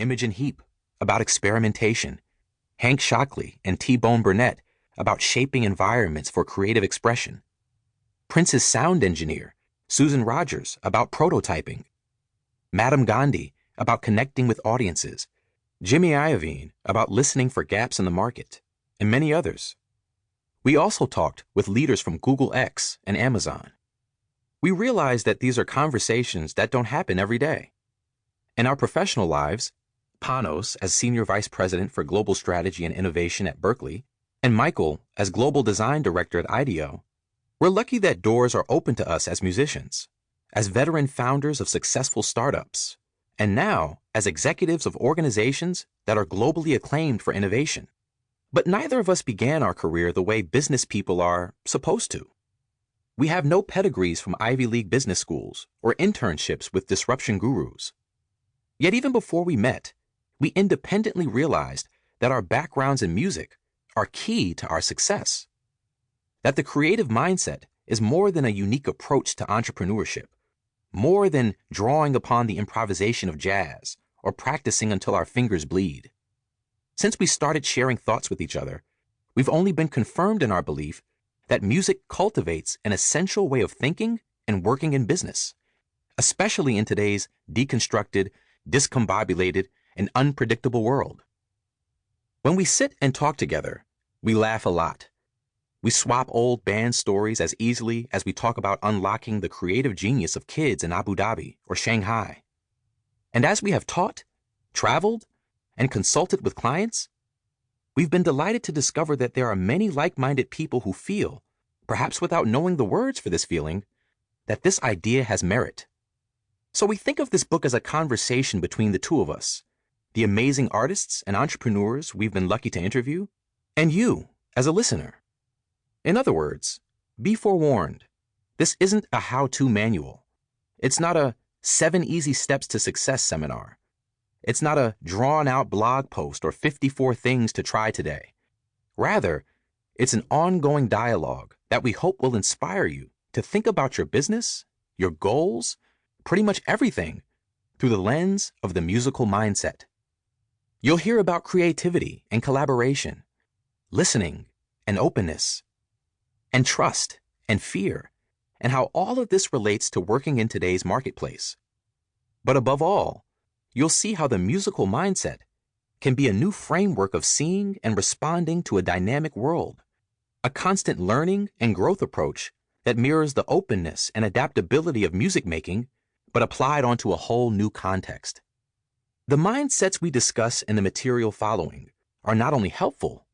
Imogen Heap about experimentation, Hank Shocklee and T-Bone Burnett about shaping environments for creative expression, Prince's sound engineer, Susan Rogers, about prototyping, Madame Gandhi about connecting with audiences, Jimmy Iovine about listening for gaps in the market, and many others. We also talked with leaders from Google X and Amazon. We realized that these are conversations that don't happen every day. In our professional lives, Panos as Senior Vice President for Global Strategy and Innovation at Berkeley, and Michael as Global Design Director at IDEO, we're lucky that doors are open to us as musicians, as veteran founders of successful startups, and now as executives of organizations that are globally acclaimed for innovation. But neither of us began our career the way business people are supposed to. We have no pedigrees from Ivy League business schools or internships with disruption gurus. Yet even before we met, we independently realized that our backgrounds in music are key to our success. That the creative mindset is more than a unique approach to entrepreneurship, more than drawing upon the improvisation of jazz or practicing until our fingers bleed. Since we started sharing thoughts with each other, we've only been confirmed in our belief that music cultivates an essential way of thinking and working in business, especially in today's deconstructed, discombobulated, and unpredictable world. When we sit and talk together, we laugh a lot. We swap old band stories as easily as we talk about unlocking the creative genius of kids in Abu Dhabi or Shanghai. And as we have taught, traveled, and consulted with clients, we've been delighted to discover that there are many like-minded people who feel, perhaps without knowing the words for this feeling, that this idea has merit. So we think of this book as a conversation between the two of us, the amazing artists and entrepreneurs we've been lucky to interview, and you as a listener. In other words, be forewarned, this isn't a how-to manual. It's not a 7 easy steps to success seminar. It's not a drawn-out blog post or 54 things to try today. Rather, it's an ongoing dialogue that we hope will inspire you to think about your business, your goals, pretty much everything through the lens of the musical mindset. You'll hear about creativity and collaboration, listening and openness, and trust and fear, and how all of this relates to working in today's marketplace. But above all, you'll see how the musical mindset can be a new framework of seeing and responding to a dynamic world, a constant learning and growth approach that mirrors the openness and adaptability of music making, but applied onto a whole new context. The mindsets we discuss in the material following are not only helpful,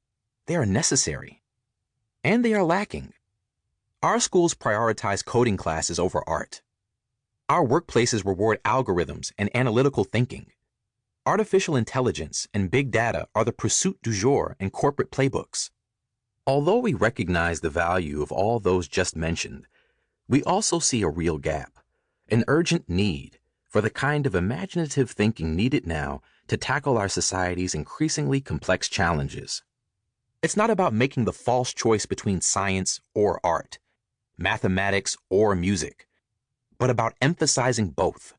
they are necessary. And they are lacking. Our schools prioritize coding classes over art. Our workplaces reward algorithms and analytical thinking. Artificial intelligence and big data are the pursuit du jour in corporate playbooks. Although we recognize the value of all those just mentioned, we also see a real gap, an urgent need for the kind of imaginative thinking needed now to tackle our society's increasingly complex challenges. It's not about making the false choice between science or art, mathematics or music, but about emphasizing both.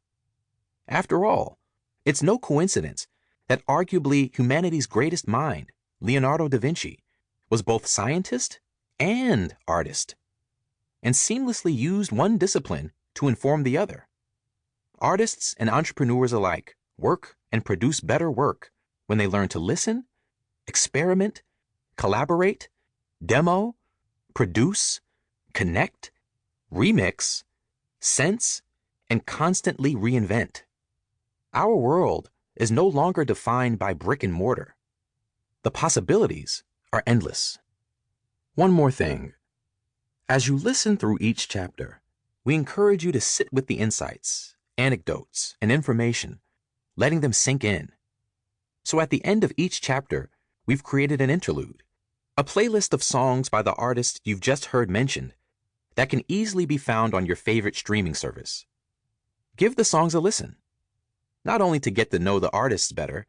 After all, it's no coincidence that arguably humanity's greatest mind, Leonardo da Vinci, was both scientist and artist, and seamlessly used one discipline to inform the other. Artists and entrepreneurs alike work and produce better work when they learn to listen, experiment, collaborate, demo, produce, connect, remix, sense, and constantly reinvent. Our world is no longer defined by brick and mortar. The possibilities are endless. One more thing. As you listen through each chapter, we encourage you to sit with the insights, anecdotes, and information, letting them sink in. So at the end of each chapter, we've created an interlude, a playlist of songs by the artists you've just heard mentioned that can easily be found on your favorite streaming service. Give the songs a listen, not only to get to know the artists better,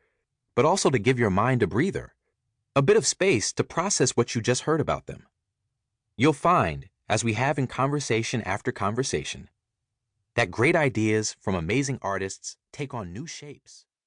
but also to give your mind a breather, a bit of space to process what you just heard about them. You'll find, as we have in conversation after conversation, that great ideas from amazing artists take on new shapes.